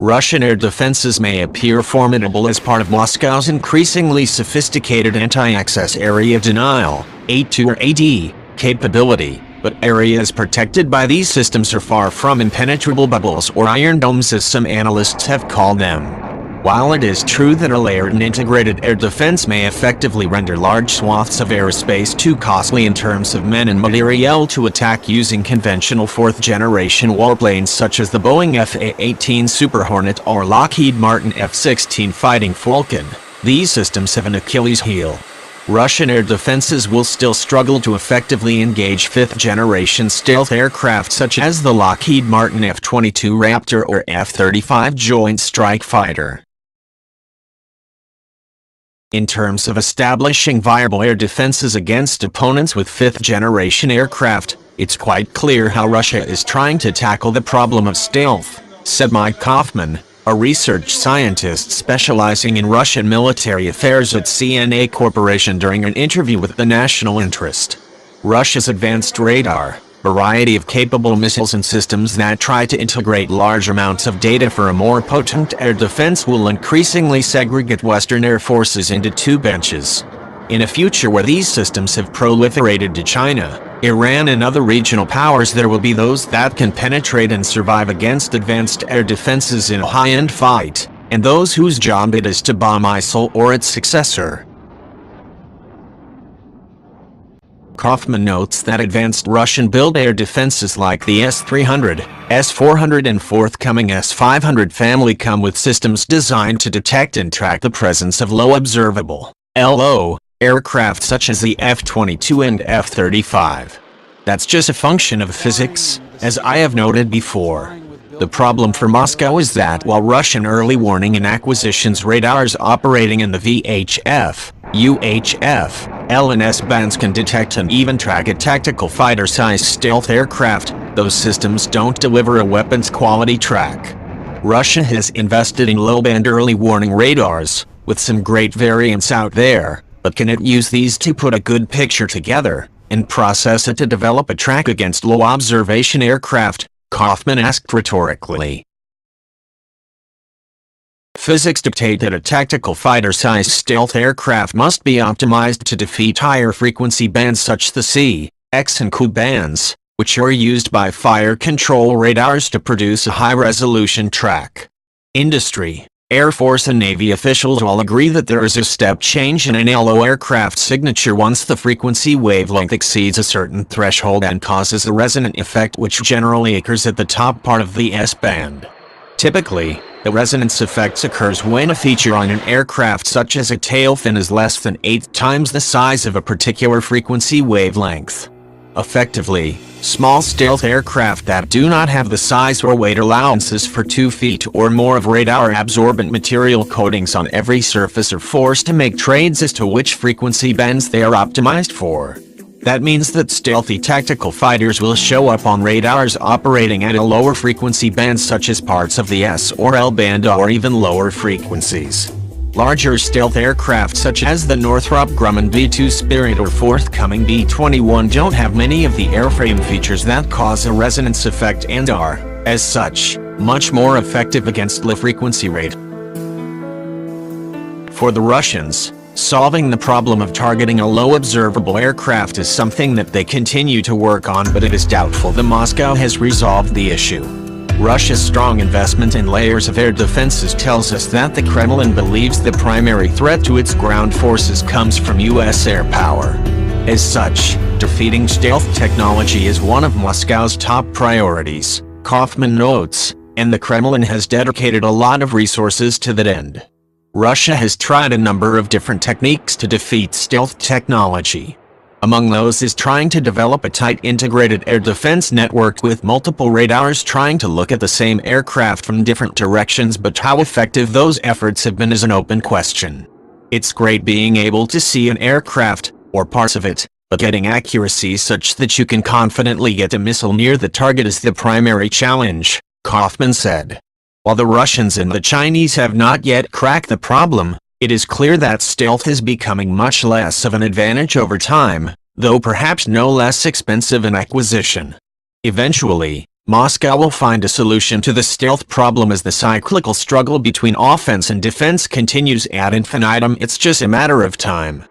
Russian air defenses may appear formidable as part of Moscow's increasingly sophisticated anti-access area denial (A2 or AD) capability, but areas protected by these systems are far from impenetrable bubbles or iron domes as some analysts have called them. While it is true that a layered and integrated air defense may effectively render large swaths of airspace too costly in terms of men and materiel to attack using conventional fourth-generation warplanes such as the Boeing F-18 Super Hornet or Lockheed Martin F-16 Fighting Falcon, these systems have an Achilles heel. Russian air defenses will still struggle to effectively engage fifth-generation stealth aircraft such as the Lockheed Martin F-22 Raptor or F-35 Joint Strike Fighter. In terms of establishing viable air defenses against opponents with fifth-generation aircraft, it's quite clear how Russia is trying to tackle the problem of stealth, said Mike Kaufman, a research scientist specializing in Russian military affairs at CNA Corporation during an interview with the National Interest. Russia's advanced radar, variety of capable missiles and systems that try to integrate large amounts of data for a more potent air defense will increasingly segregate Western air forces into two benches. In a future where these systems have proliferated to China, Iran and other regional powers, there will be those that can penetrate and survive against advanced air defenses in a high-end fight, and those whose job it is to bomb ISIL or its successor. Kaufman notes that advanced Russian-built air defenses like the S-300, S-400 and forthcoming S-500 family come with systems designed to detect and track the presence of low observable (LO) aircraft such as the F-22 and F-35. That's just a function of physics, as I have noted before. The problem for Moscow is that while Russian early warning and acquisitions radars operating in the VHF, UHF, L and S bands can detect and even track a tactical fighter-sized stealth aircraft, those systems don't deliver a weapons quality track. Russia has invested in low-band early warning radars, with some great variants out there, but can it use these to put a good picture together, and process it to develop a track against low-observation aircraft? Kaufman asked rhetorically. Physics dictate that a tactical fighter-sized stealth aircraft must be optimized to defeat higher frequency bands such as the C, X and Q bands, which are used by fire control radars to produce a high-resolution track. Industry, Air Force and Navy officials all agree that there is a step change in an LO aircraft signature once the frequency wavelength exceeds a certain threshold and causes a resonant effect which generally occurs at the top part of the S-band. Typically, the resonance effect occurs when a feature on an aircraft such as a tail fin is less than 8 times the size of a particular frequency wavelength. Effectively, small stealth aircraft that do not have the size or weight allowances for 2 feet or more of radar-absorbent material coatings on every surface are forced to make trades as to which frequency bands they are optimized for. That means that stealthy tactical fighters will show up on radars operating at a lower frequency band such as parts of the S or L band or even lower frequencies. Larger stealth aircraft such as the Northrop Grumman B-2 Spirit or forthcoming B-21 don't have many of the airframe features that cause a resonance effect and are, as such, much more effective against low frequency rate. For the Russians, solving the problem of targeting a low observable aircraft is something that they continue to work on, but it is doubtful that Moscow has resolved the issue. Russia's strong investment in layers of air defenses tells us that the Kremlin believes the primary threat to its ground forces comes from U.S. air power. As such, defeating stealth technology is one of Moscow's top priorities, Kaufman notes, and the Kremlin has dedicated a lot of resources to that end. Russia has tried a number of different techniques to defeat stealth technology. Among those is trying to develop a tight integrated air defense network with multiple radars trying to look at the same aircraft from different directions, but how effective those efforts have been is an open question. It's great being able to see an aircraft, or parts of it, but getting accuracy such that you can confidently get a missile near the target is the primary challenge, Kaufman said. While the Russians and the Chinese have not yet cracked the problem, it is clear that stealth is becoming much less of an advantage over time, though perhaps no less expensive in acquisition. Eventually, Moscow will find a solution to the stealth problem as the cyclical struggle between offense and defense continues ad infinitum. It's just a matter of time.